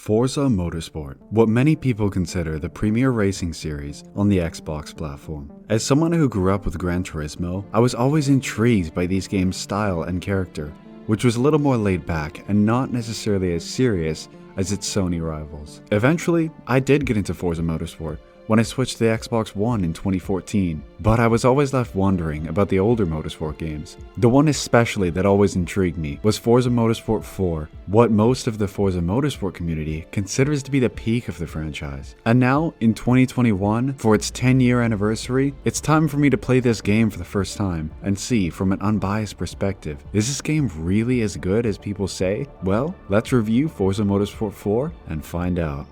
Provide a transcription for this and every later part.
Forza Motorsport, what many people consider the premier racing series on the Xbox platform. As someone who grew up with Gran Turismo, I was always intrigued by these games' style and character, which was a little more laid back and not necessarily as serious as its Sony rivals. Eventually, I did get into Forza Motorsport when I switched to the Xbox One in 2014, but I was always left wondering about the older Motorsport games. The one especially that always intrigued me was Forza Motorsport 4, what most of the Forza Motorsport community considers to be the peak of the franchise. And now, in 2021, for its 10-year anniversary, it's time for me to play this game for the first time and see from an unbiased perspective, is this game really as good as people say? Well, let's review Forza Motorsport 4 and find out.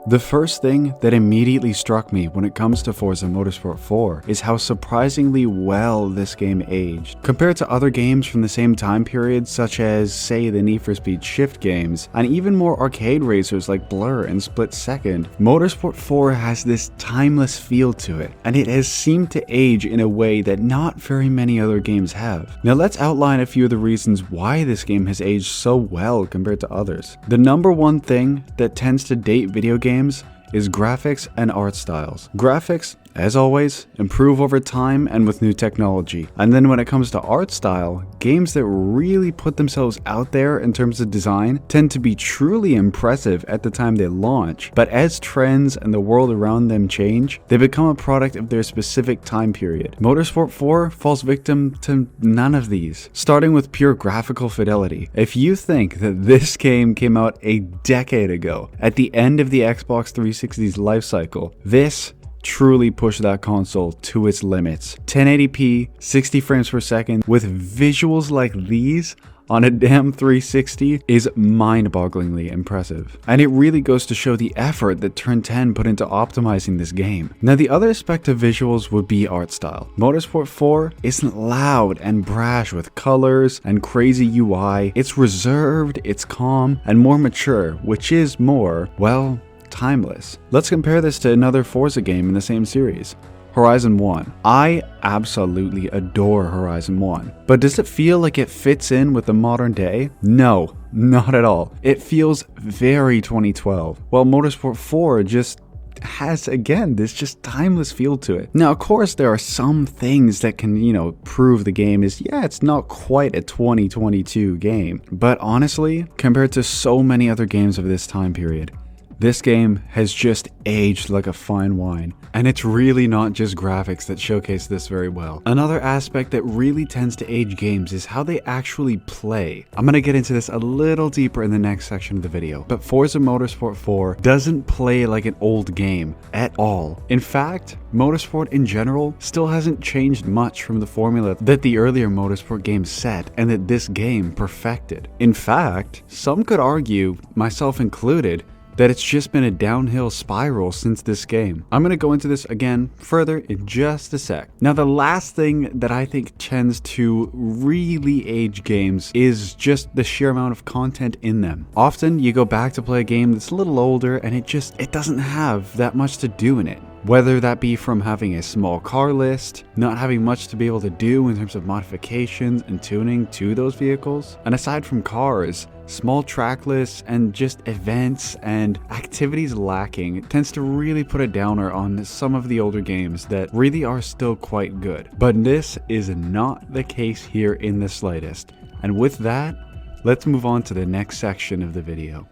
The first thing that immediately struck me when it comes to Forza Motorsport 4 is how surprisingly well this game aged. Compared to other games from the same time period, such as, say, the Need for Speed Shift games, and even more arcade racers like Blur and Split Second, Motorsport 4 has this timeless feel to it, and it has seemed to age in a way that not very many other games have. Now let's outline a few of the reasons why this game has aged so well compared to others. The number one thing that tends to date video games is graphics and art styles. Graphics, as always, improve over time and with new technology. And then when it comes to art style, games that really put themselves out there in terms of design tend to be truly impressive at the time they launch, but as trends and the world around them change, they become a product of their specific time period. Motorsport 4 falls victim to none of these, starting with pure graphical fidelity. If you think that this game came out a decade ago, at the end of the Xbox 360's life cycle, this truly pushed that console to its limits. 1080p, 60 frames per second, with visuals like these on a damn 360 is mind-bogglingly impressive. And it really goes to show the effort that Turn 10 put into optimizing this game. Now the other aspect of visuals would be art style. Motorsport 4 isn't loud and brash with colors and crazy UI. It's reserved, it's calm, and more mature, which is more, well, timeless. Let's compare this to another Forza game in the same series, Horizon 1. I absolutely adore Horizon 1, but does it feel like it fits in with the modern day? No, not at all. It feels very 2012, while Motorsport 4 just has, again, this just timeless feel to it. Now, of course, there are some things that can, prove the game is, yeah, it's not quite a 2022 game, but honestly, compared to so many other games of this time period, this game has just aged like a fine wine, and it's really not just graphics that showcase this very well. Another aspect that really tends to age games is how they actually play. I'm gonna get into this a little deeper in the next section of the video, but Forza Motorsport 4 doesn't play like an old game at all. In fact, Motorsport in general still hasn't changed much from the formula that the earlier Motorsport games set and that this game perfected. In fact, some could argue, myself included, that it's just been a downhill spiral since this game. I'm going to go into this again further in just a sec. Now, the last thing that I think tends to really age games is just the sheer amount of content in them. Often you go back to play a game that's a little older and it doesn't have that much to do in it. Whether that be from having a small car list, not having much to be able to do in terms of modifications and tuning to those vehicles. And aside from cars, small track lists and just events and activities lacking, it tends to really put a downer on some of the older games that really are still quite good. But this is not the case here in the slightest. And with that, let's move on to the next section of the video.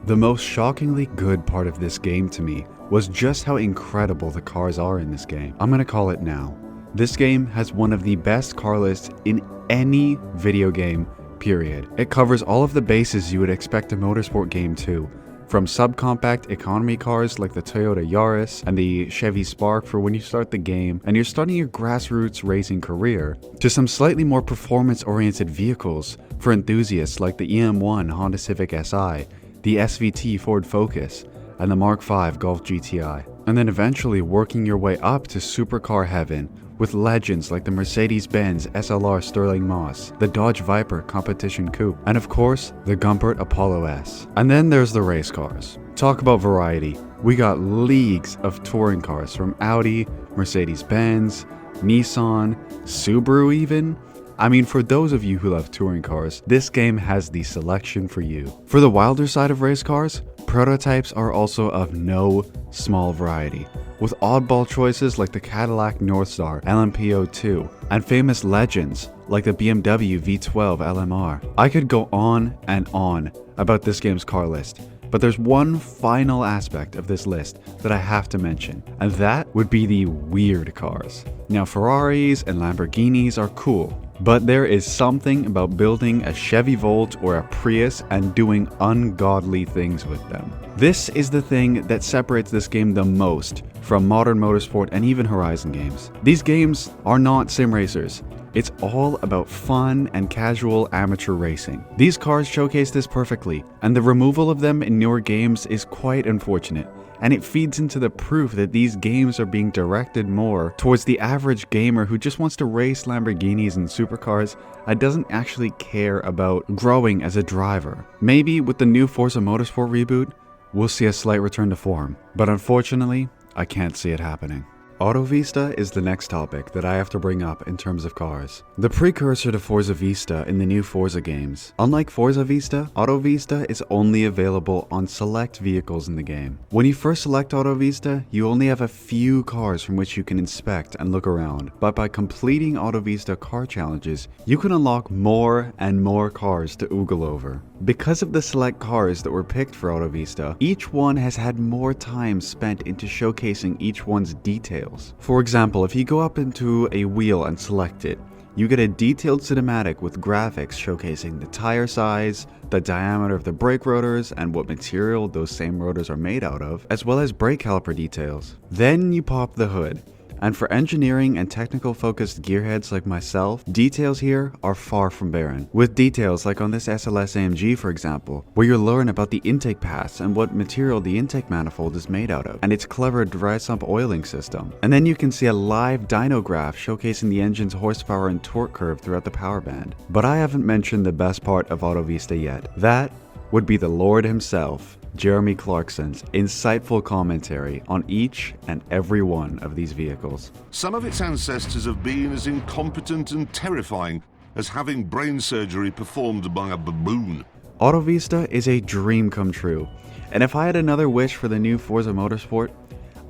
The most shockingly good part of this game to me was just how incredible the cars are in this game. I'm gonna call it now. This game has one of the best car lists in any video game, period. It covers all of the bases you would expect a motorsport game to, from subcompact economy cars like the Toyota Yaris and the Chevy Spark for when you start the game and you're starting your grassroots racing career, to some slightly more performance-oriented vehicles for enthusiasts like the EM1 Honda Civic Si, the SVT Ford Focus, and the Mark V Golf GTI. And then eventually working your way up to supercar heaven with legends like the Mercedes-Benz SLR Sterling Moss, the Dodge Viper Competition Coupe, and of course, the Gumpert Apollo S. And then there's the race cars. Talk about variety. We got leagues of touring cars from Audi, Mercedes-Benz, Nissan, Subaru even. I mean, for those of you who love touring cars, this game has the selection for you. For the wilder side of race cars, prototypes are also of no small variety, with oddball choices like the Cadillac Northstar LMP02 and famous legends like the BMW V12 LMR. I could go on and on about this game's car list, but there's one final aspect of this list that I have to mention, and that would be the weird cars. Now, Ferraris and Lamborghinis are cool, but there is something about building a Chevy Volt or a Prius and doing ungodly things with them. This is the thing that separates this game the most from modern motorsport and even Horizon games. These games are not sim racers. It's all about fun and casual amateur racing. These cars showcase this perfectly, and the removal of them in newer games is quite unfortunate. And it feeds into the proof that these games are being directed more towards the average gamer who just wants to race Lamborghinis and supercars and doesn't actually care about growing as a driver. Maybe with the new Forza Motorsport reboot, we'll see a slight return to form, but unfortunately, I can't see it happening. Auto Vista is the next topic that I have to bring up in terms of cars. The precursor to Forza Vista in the new Forza games. Unlike Forza Vista, Auto Vista is only available on select vehicles in the game. When you first select Auto Vista, you only have a few cars from which you can inspect and look around, but by completing Auto Vista car challenges, you can unlock more and more cars to oogle over. Because of the select cars that were picked for Auto Vista, each one has had more time spent into showcasing each one's details. For example, if you go up into a wheel and select it, you get a detailed cinematic with graphics showcasing the tire size, the diameter of the brake rotors, and what material those same rotors are made out of, as well as brake caliper details. Then you pop the hood. And for engineering and technical focused gearheads like myself, details here are far from barren. With details like on this SLS AMG for example, where you'll learn about the intake paths and what material the intake manifold is made out of, and its clever dry sump oiling system. And then you can see a live dyno graph showcasing the engine's horsepower and torque curve throughout the power band. But I haven't mentioned the best part of Auto Vista yet. That would be the Lord himself, Jeremy Clarkson's insightful commentary on each and every one of these vehicles. Some of its ancestors have been as incompetent and terrifying as having brain surgery performed by a baboon. Auto Vista is a dream come true, and if I had another wish for the new Forza Motorsport,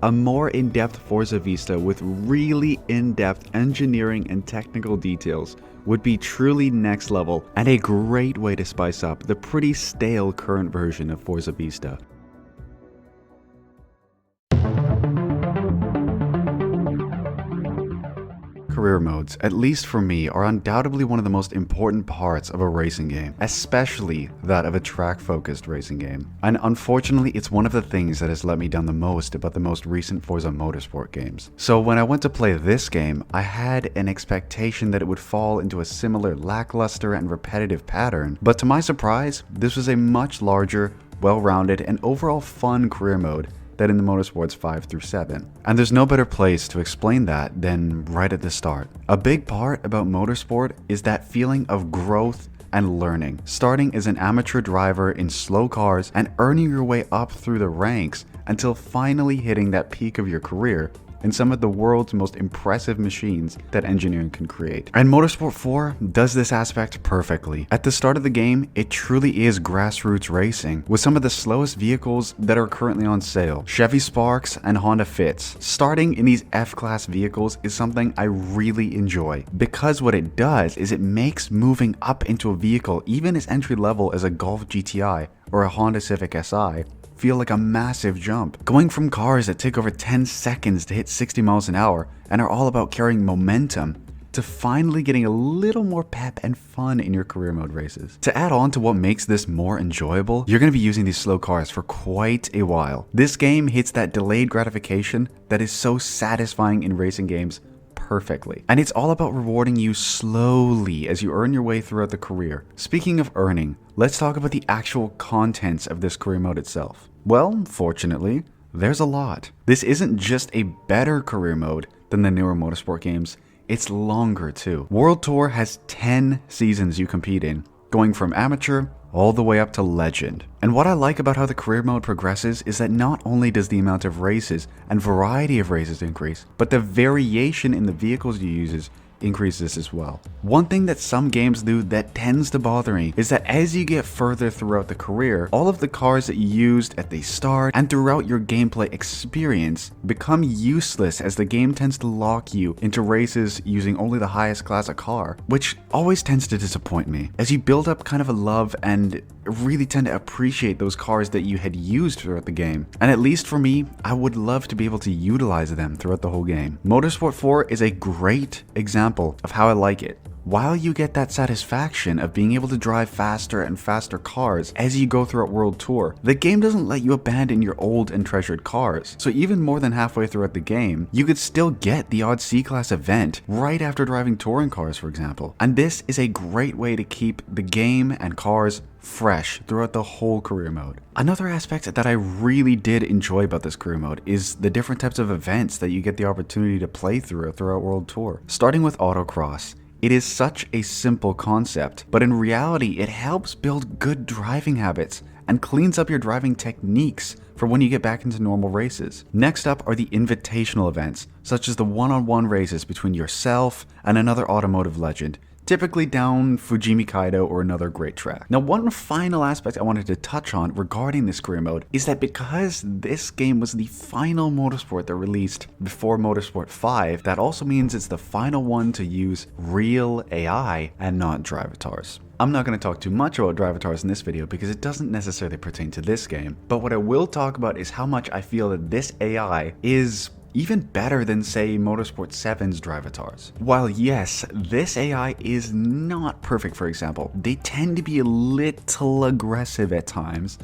a more in-depth Forza Vista with really in-depth engineering and technical details would be truly next level and a great way to spice up the pretty stale current version of Forza Vista. Career modes, at least for me, are undoubtedly one of the most important parts of a racing game, especially that of a track-focused racing game. And unfortunately, it's one of the things that has let me down the most about the most recent Forza Motorsport games. So when I went to play this game, I had an expectation that it would fall into a similar lackluster and repetitive pattern, but to my surprise, this was a much larger, well-rounded, and overall fun career mode than in the Motorsports 5 through 7. And there's no better place to explain that than right at the start. A big part about motorsport is that feeling of growth and learning. Starting as an amateur driver in slow cars and earning your way up through the ranks until finally hitting that peak of your career in some of the world's most impressive machines that engineering can create. And Motorsport 4 does this aspect perfectly. At the start of the game, it truly is grassroots racing, with some of the slowest vehicles that are currently on sale, Chevy Sparks and Honda Fits. Starting in these F-Class vehicles is something I really enjoy, because what it does is it makes moving up into a vehicle even as entry level as a Golf GTI or a Honda Civic Si feel like a massive jump. Going from cars that take over 10 seconds to hit 60 miles an hour and are all about carrying momentum to finally getting a little more pep and fun in your career mode races. To add on to what makes this more enjoyable, you're going to be using these slow cars for quite a while. This game hits that delayed gratification that is so satisfying in racing games perfectly. And it's all about rewarding you slowly as you earn your way throughout the career. Speaking of earning, let's talk about the actual contents of this career mode itself. Well, fortunately, there's a lot. This isn't just a better career mode, than the newer Motorsport games, it's longer too. World Tour has 10 seasons you compete in, going from amateur all the way up to legend. And what I like about how the career mode progresses is that not only does the amount of races and variety of races increase, but the variation in the vehicles you use increases as well. One thing that some games do that tends to bother me is that as you get further throughout the career, all of the cars that you used at the start and throughout your gameplay experience become useless, as the game tends to lock you into races using only the highest class of car, which always tends to disappoint me, as you build up kind of a love and really tend to appreciate those cars that you had used throughout the game. And at least for me, I would love to be able to utilize them throughout the whole game. Motorsport 4 is a great example of how I like it. While you get that satisfaction of being able to drive faster and faster cars as you go throughout World Tour, the game doesn't let you abandon your old and treasured cars. So even more than halfway throughout the game, you could still get the odd C-Class event right after driving touring cars, for example. And this is a great way to keep the game and cars fresh throughout the whole career mode. Another aspect that I really did enjoy about this career mode is the different types of events that you get the opportunity to play throughout World Tour. Starting with autocross. It is such a simple concept, but in reality it helps build good driving habits and cleans up your driving techniques for when you get back into normal races. Next up are the invitational events, such as the one-on-one races between yourself and another automotive legend, typically down Fujimi Kaido or another great track. Now, one final aspect I wanted to touch on regarding this career mode is that because this game was the final Motorsport that released before Motorsport 5, that also means it's the final one to use real AI and not drivatars. I'm not going to talk too much about drivatars in this video because it doesn't necessarily pertain to this game, but what I will talk about is how much I feel that this AI is even better than, say, Motorsport 7's drivatars. While yes, this AI is not perfect, for example, they tend to be a little aggressive at times,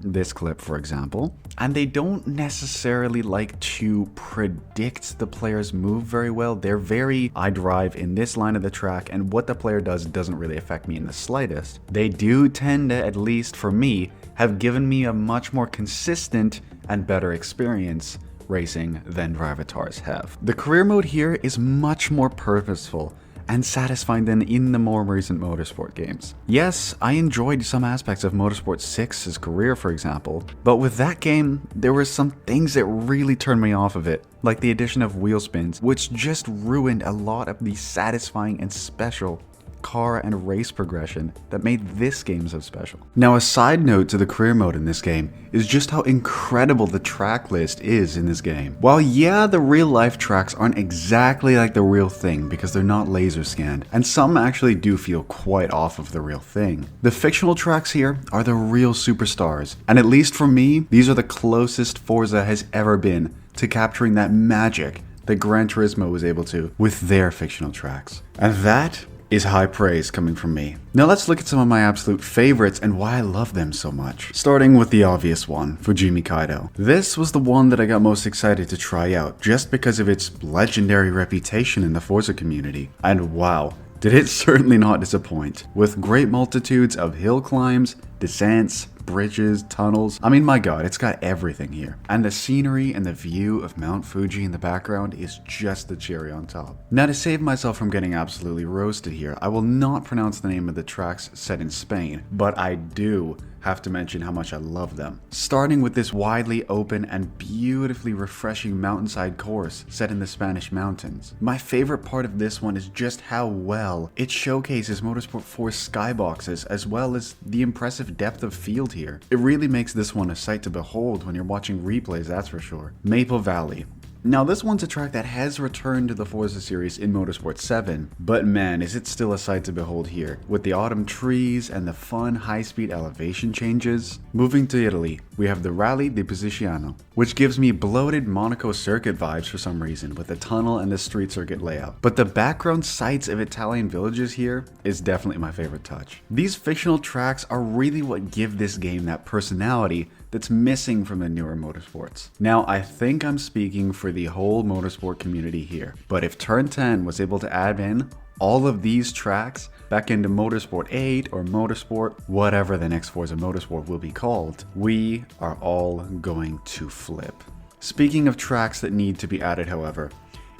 this clip for example, and they don't necessarily like to predict the player's move very well. They're very, I drive in this line of the track and what the player does doesn't really affect me in the slightest. They do tend to, at least for me, have given me a much more consistent and better experience racing than drivatars have. The career mode here is much more purposeful and satisfying than in the more recent Motorsport games. Yes, I enjoyed some aspects of Motorsport 6's career, for example, but with that game, there were some things that really turned me off of it, like the addition of wheel spins, which just ruined a lot of the satisfying and special car and race progression that made this game so special. Now, a side note to the career mode in this game is just how incredible the track list is in this game. While yeah, the real life tracks aren't exactly like the real thing because they're not laser scanned, and some actually do feel quite off of the real thing, the fictional tracks here are the real superstars, and at least for me, these are the closest Forza has ever been to capturing that magic that Gran Turismo was able to with their fictional tracks. And that is high praise coming from me. Now let's look at some of my absolute favorites and why I love them so much. Starting with the obvious one, Fujimi Kaido. This was the one that I got most excited to try out just because of its legendary reputation in the Forza community. And wow, did it certainly not disappoint. With great multitudes of hill climbs, descents, bridges, tunnels. I mean, my god, it's got everything here. And the scenery and the view of Mount Fuji in the background is just the cherry on top. Now, to save myself from getting absolutely roasted here, I will not pronounce the name of the tracks set in Spain, but I do have to mention how much I love them. Starting with this widely open and beautifully refreshing mountainside course set in the Spanish mountains. My favorite part of this one is just how well it showcases Motorsport 4's skyboxes as well as the impressive depth of field here. It really makes this one a sight to behold when you're watching replays, that's for sure. Maple Valley. Now, this one's a track that has returned to the Forza series in Motorsport 7, but man, is it still a sight to behold here, with the autumn trees and the fun high-speed elevation changes. Moving to Italy, we have the Rally di Posiciano, which gives me bloated Monaco circuit vibes for some reason, with the tunnel and the street circuit layout. But the background sights of Italian villages here is definitely my favorite touch. These fictional tracks are really what give this game that personality that's missing from the newer Motorsports. Now, I think I'm speaking for the whole Motorsport community here, but if Turn 10 was able to add in all of these tracks back into Motorsport 8 or Motorsport, whatever the next Forza Motorsport will be called, we are all going to flip. Speaking of tracks that need to be added, however,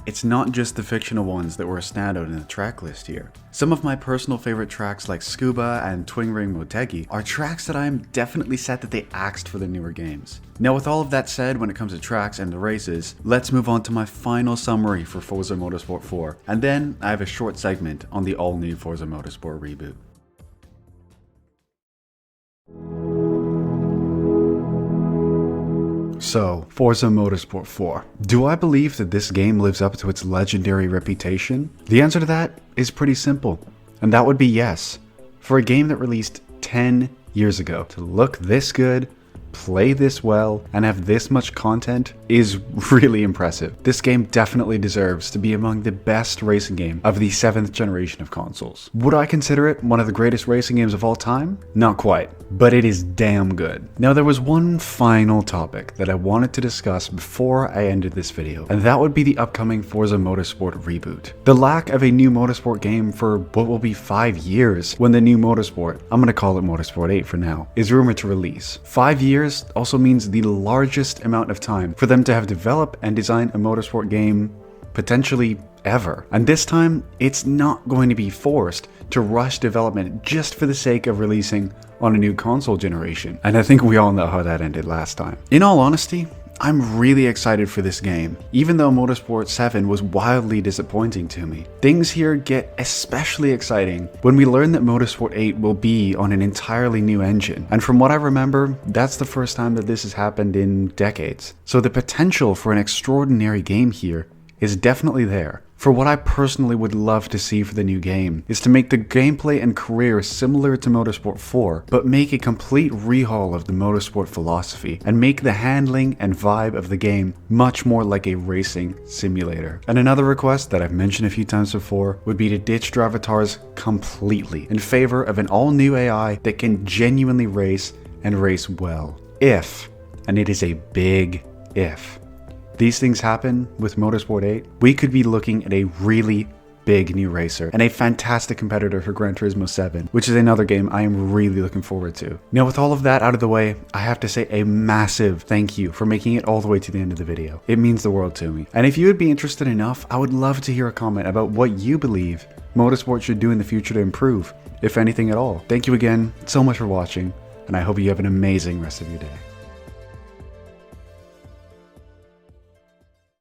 it's not just the fictional ones that were a standout in the track list here. Some of my personal favorite tracks like Scuba and Twin Ring Motegi are tracks that I am definitely sad that they axed for the newer games. Now with all of that said, when it comes to tracks and the races, let's move on to my final summary for Forza Motorsport 4, and then I have a short segment on the all-new Forza Motorsport reboot. So, Forza Motorsport 4. Do I believe that this game lives up to its legendary reputation? The answer to that is pretty simple, and that would be yes. For a game that released 10 years ago, to look this good, play this well, and have this much content is really impressive. This game definitely deserves to be among the best racing game of the 7th generation of consoles. Would I consider it one of the greatest racing games of all time? Not quite, but it is damn good. Now there was one final topic that I wanted to discuss before I ended this video, and that would be the upcoming Forza Motorsport reboot. The lack of a new Motorsport game for what will be 5 years when the new Motorsport, I'm gonna call it Motorsport 8 for now, is rumored to release. 5 years also means the largest amount of time for them to have developed and designed a motorsport game potentially ever. And this time, it's not going to be forced to rush development just for the sake of releasing on a new console generation. And I think we all know how that ended last time. In all honesty, I'm really excited for this game, even though Motorsport 7 was wildly disappointing to me. Things here get especially exciting when we learn that Motorsport 8 will be on an entirely new engine, and from what I remember, that's the first time that this has happened in decades. So the potential for an extraordinary game here is definitely there. For what I personally would love to see for the new game is to make the gameplay and career similar to Motorsport 4, but make a complete rehaul of the Motorsport philosophy and make the handling and vibe of the game much more like a racing simulator. And another request that I've mentioned a few times before would be to ditch Drivatars completely in favor of an all-new AI that can genuinely race and race well. If, and it is a big if, these things happen with Motorsport 8, we could be looking at a really big new racer and a fantastic competitor for Gran Turismo 7, which is another game I am really looking forward to. Now with all of that out of the way, I have to say a massive thank you for making it all the way to the end of the video. It means the world to me. And if you would be interested enough, I would love to hear a comment about what you believe Motorsport should do in the future to improve, if anything at all. Thank you again so much for watching, and I hope you have an amazing rest of your day.